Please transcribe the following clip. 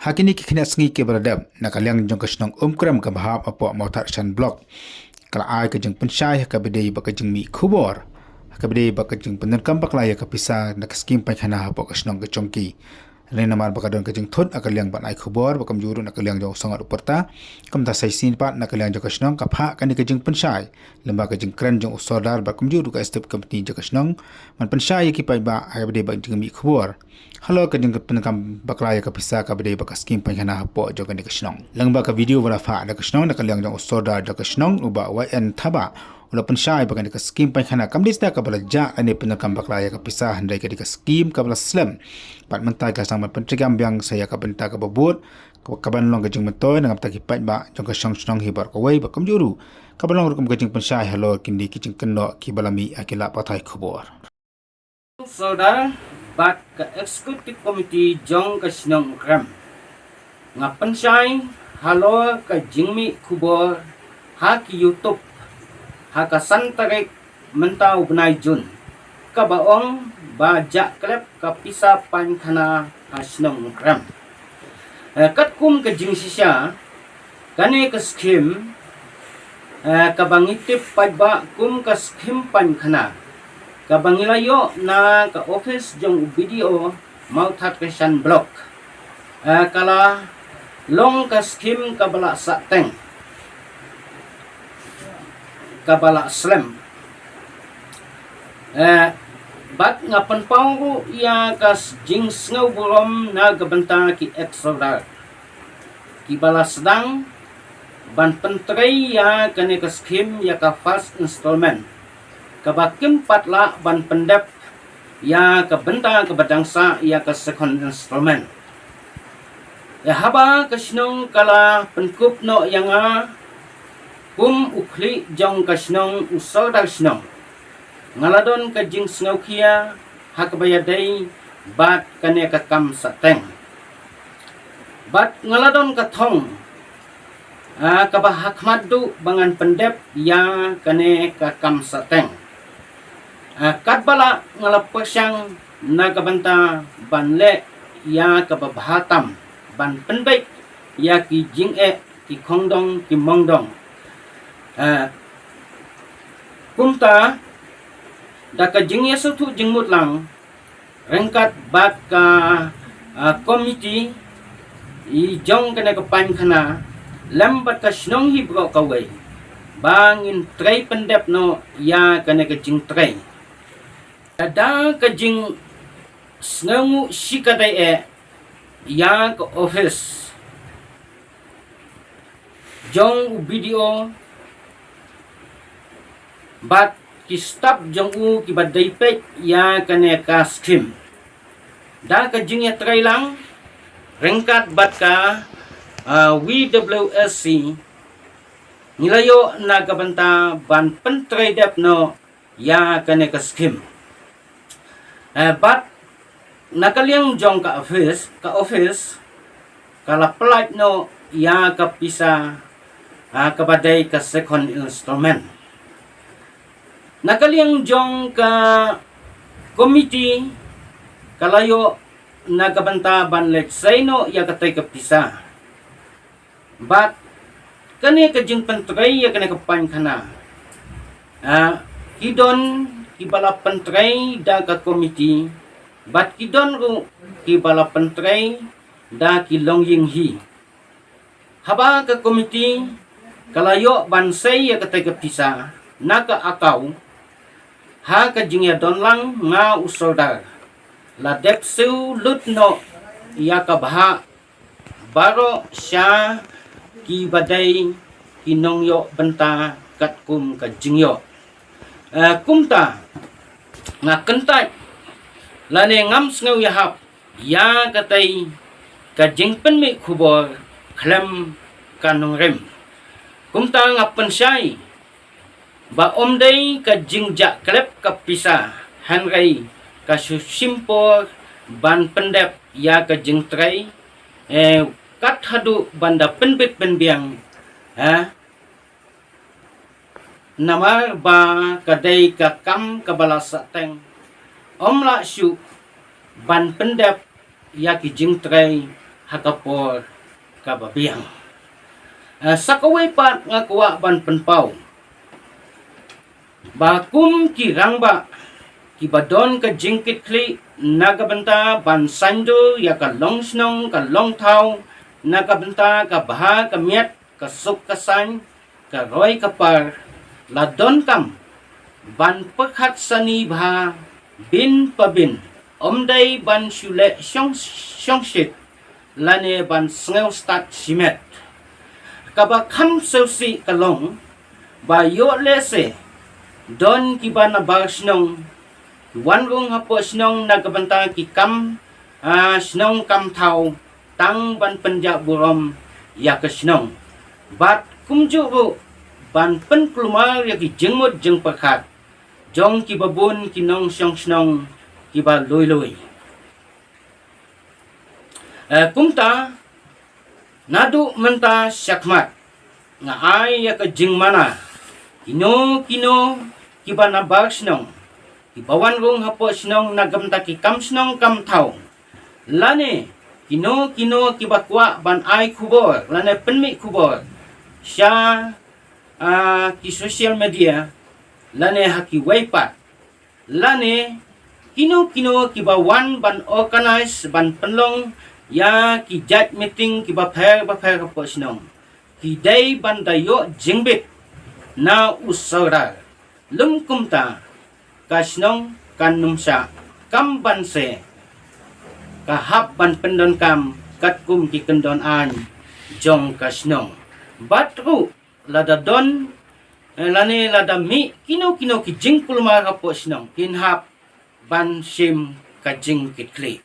Hakini kikina sengi ke beradab nakaliang jong ke Shnong Umkrem ke bahap apa motar shan blok. Kala ai ke jeng pensyai ke bedai baka jeng mi kubor. Ke bedai baka jeng pyndonkam bakla ya ke pisah nak Skhim Paiñkhana apa ke Shnong ke chongki. Lain namar baka don ke jeng thot akaliang ban ai kubor bakam juru nakaliang jong sangat uperta. Kam ta sai sin pat nakaliang jong ke Shnong ka pha kan ke jeng pensyai. Lemba ke jeng kren jong usodar bakam juru ke step company jong ke Shnong. Man pensyai ki pai ba ai bedai baka jeng mi kubor. Halo ke jeng pyndonkam bakla ya ke pisah ka bedai baka Skhim Paiñkhana hapo jong ke Shnong. Langba ka video wala fa ke Shnong nakaliang jong usodar jong ke Shnong uba YN thaba. Ulah pensyai baka ke Skhim Paiñkhana kam disda ka bala ja ane pyndonkam bakla ya ke pisah handai ke Skhim ka bala slam. Pat mentai ka sang pentrigam biang saya ka benta ka babut ka ban long ke jeng metoy nang ta ki pat ba jong ke Shnong hibar ka wei ba kam juru. Ka ban long ke jeng pensyai halo kindi ki jingkynnoh ki balami akila patai khobor. Saudara bat ke eksekutif komiti jong ke Shnong Umkrem nga pensyai halo ke jingmi kubor ha ki YouTube ha ka santarik mentau benai jun ka baong bajak klep ka pisa Paiñkhana ha Shnong Umkrem kat kum ke jing sisya kane ke Skhim ka bangitip pajba kum ke Skhim Paiñkhana kabangilayo na ka office jong video mau that question block kala long ka Skhim kabala sateng kabala slam bat ngapan panggu ia ka jing sngaw bulom na gabenta ki exodar ki bala sedang ban pentrei ya kane ka Skhim ya ka first installment kabakim patla ban pendep ya ke benta ke badangsa ya ke second installment ya haba ke Shnong kala penkup no yang kum ukli jong ke Shnong usol dar Shnong ngaladon ke jing sngaw kia hak bayadai bat kane ke kam sateng bat ngaladon ke thong kabah hakmadu bangan pendep ya kane ke kam sateng katbala ngalapasyang nagabanta banle ya kababahatam ban penbaik ya ki jing'e ki khongdong ki mongdong kumta daka jing'e sutu jingmut lang rengkat bat ka komiti i jong kene ka Paiñkhana lambat ka Shnong hibro kawai bangin tray pendep no ya kene ka jing tray ada ke jing sngaw sikadai ya ke office jong video bat ki stop jong ki badai pek ya kane ka Skhim da ke jing ya try lang rengkat bat ka WWSC nilayo na kabanta ban pentray dep no ya kane ka Skhim bat nakaliang jong ka office kala pelat no ya ka pisa kabadai ka second installment nakaliang jong ka committee kalayo nagabanta ban let's say no ya katay ka pisa bat kani ka jing pentray ya kani ka Paiñkhana hidon kibala pentray da ka komiti bat kidon ru kibala pentray da ki longying hi haba ka komiti kalayo bansay ya katay ka pisa naka akaw ha ka jingya don lang nga usodar la depsu lutno ya ka baha baro siya ki badai kinongyo benta katkum ka jingyo kumta nga Kyntait lane ngam sngaw yahap ya katay ka jingpen mi khubor klem kanong rem kumta nga pensyai ba omday ka jingja klep ka pisa hanray ka susimpor ban pendep ya ka jingtray kat hadu banda penbit penbiang namar ba kadai ka kam kabala sateng omla syu ban pendep ya ki jingtray hakapor kababiang. Sakaway pat nga kuwa ban penpaw. Bakum kirangba kibadon ka jingkit kli nagabanta ban sando ya ka long snong ka long tau nagabanta ka baha ka miet ka suk ka san ka roy ka par ladon kam ban pekhat sani bha bin pabin omdai ban shule shong shit lane ban sngew stat simet kaba kham seusi kalong ba yo lese don kiba na bar snong wan rung hapo snong nagabanta ki kam snong kam thau tang ban penja burom ya ka snong bat kumju ru ban pen klumar ya ki jengmut jeng pakhat jong ki babun ki nong syong snong ki ba loi loi kumta nadu menta syakmat nga ay ya ka jeng mana kino ki ba na bar snong ibawan rong hapo snong nagamta ki kam snong kam thau lane kino kibakwa ban ai kubor lane penmi kubor sya ki social media lane haki waipat lane kino kibawan ban organize ban penlong ya ki jat meeting kiba pher hapo snong ki dai ban dayo jingbit na usara lum kumta kasnong kanumsa kambanse kahap ban pyndonkam katkum ki kendon an jong kasnong batru lada don lane lada mi kino ki jingkul ma hapo snong kinhap ban sim ka jingkit kli.